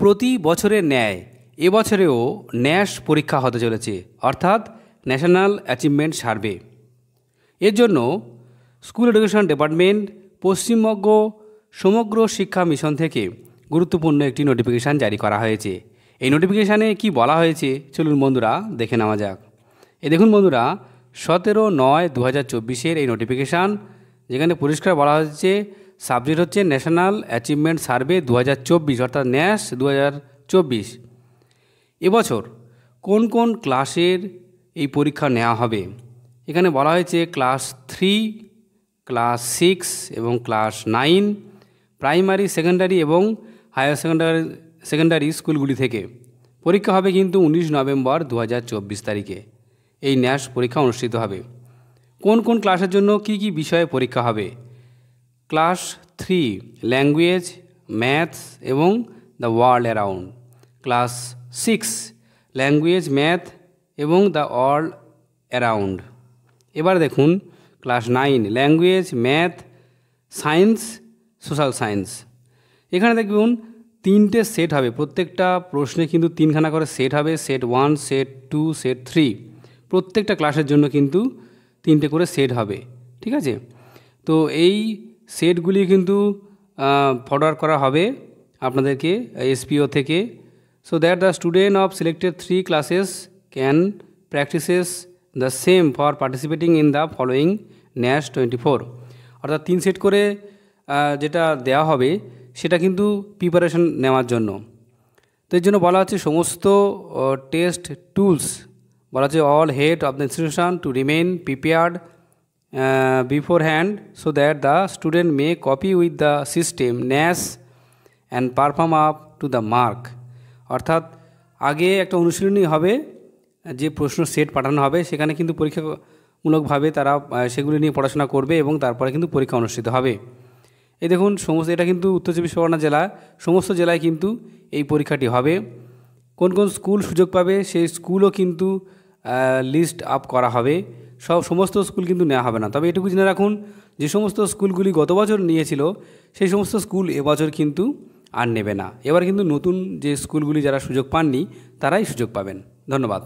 প্রতি বছরের ন্যায় এবছরেও ন্যাশ পরীক্ষা হতে চলেছে, অর্থাৎ ন্যাশনাল অ্যাচিভমেন্ট সার্ভে। এর জন্য স্কুল এডুকেশন ডিপার্টমেন্ট পশ্চিমবঙ্গ সমগ্র শিক্ষা মিশন থেকে গুরুত্বপূর্ণ একটি নোটিফিকেশান জারি করা হয়েছে। এই নোটিফিকেশানে কি বলা হয়েছে চলুন বন্ধুরা দেখে নেওয়া যাক। দেখুন বন্ধুরা, 17/9/2024 এই নোটিফিকেশান, যেখানে পরিষ্কার বলা হচ্ছে সাবজেক্ট হচ্ছে ন্যাশনাল অ্যাচিভমেন্ট সার্ভে 2024, অর্থাৎ ন্যাশ 2024। এবছর কোন কোন ক্লাসের এই পরীক্ষা নেওয়া হবে এখানে বলা হয়েছে ক্লাস 3, ক্লাস 6 এবং ক্লাস 9, প্রাইমারি, সেকেন্ডারি এবং হায়ার সেকেন্ডারি স্কুলগুলি থেকে পরীক্ষা হবে। কিন্তু 19 নভেম্বর 2024 তারিখে এই ন্যাশ পরীক্ষা অনুষ্ঠিত হবে। কোন কোন ক্লাসের জন্য কি কি বিষয়ে পরীক্ষা হবে? ক্লাস 3 ল্যাঙ্গুয়েজ, ম্যাথস এবং the world around. Class 6 language, math এবং দ্য ওয়ার্ল্ড অ্যারাউন্ড। এবার দেখুন class 9 language, math, science, social science. এখানে দেখুন 3টে সেট হবে, প্রত্যেকটা প্রশ্নে কিন্তু 3খানা করে সেট হবে। Set 1, set 2, set 3। প্রত্যেকটা ক্লাসের জন্য কিন্তু 3টে করে সেট হবে, ঠিক আছে? তো এই সেটগুলি কিন্তু ফরওয়ার্ড করা হবে আপনাদেরকে এসপিও থেকে, so that the student of selected 3 classes can practices the same for participating in the following Nash 24। অর্থাৎ 3 সেট করে যেটা দেওয়া হবে সেটা কিন্তু প্রিপারেশন নেওয়ার জন্য। তো এর জন্য বলা হচ্ছে সমস্ত টেস্ট টুলস, বলা হচ্ছে all head of the institution to remain prepared beforehand so that the student may copy with the system NAS and perform up to the mark। অর্থাৎ আগে একটা অনুশীলনী হবে, যে প্রশ্ন সেট পাঠানো হবে সেখানে কিন্তু পরীক্ষামূলকভাবে তারা সেগুলি নিয়ে পড়াশোনা করবে এবং তারপরে কিন্তু পরীক্ষা অনুষ্ঠিত হবে। এই দেখুন এটা কিন্তু উত্তর চব্বিশ পরগনা জেলা, সমস্ত জেলায় কিন্তু এই পরীক্ষাটি হবে। কোন কোন স্কুল সুযোগ পাবে সেই স্কুলও কিন্তু লিস্ট আপ করা হবে। সমস্ত স্কুল কিন্তু নেওয়া হবে না, তবে এটুকু জেনে রাখুন যে সমস্ত স্কুলগুলি গত বছর নিয়েছিল সেই সমস্ত স্কুল এবছর কিন্তু আর নেবে না। এবার কিন্তু নতুন যে স্কুলগুলি যারা সুযোগ পাননি তারাই সুযোগ পাবেন। ধন্যবাদ।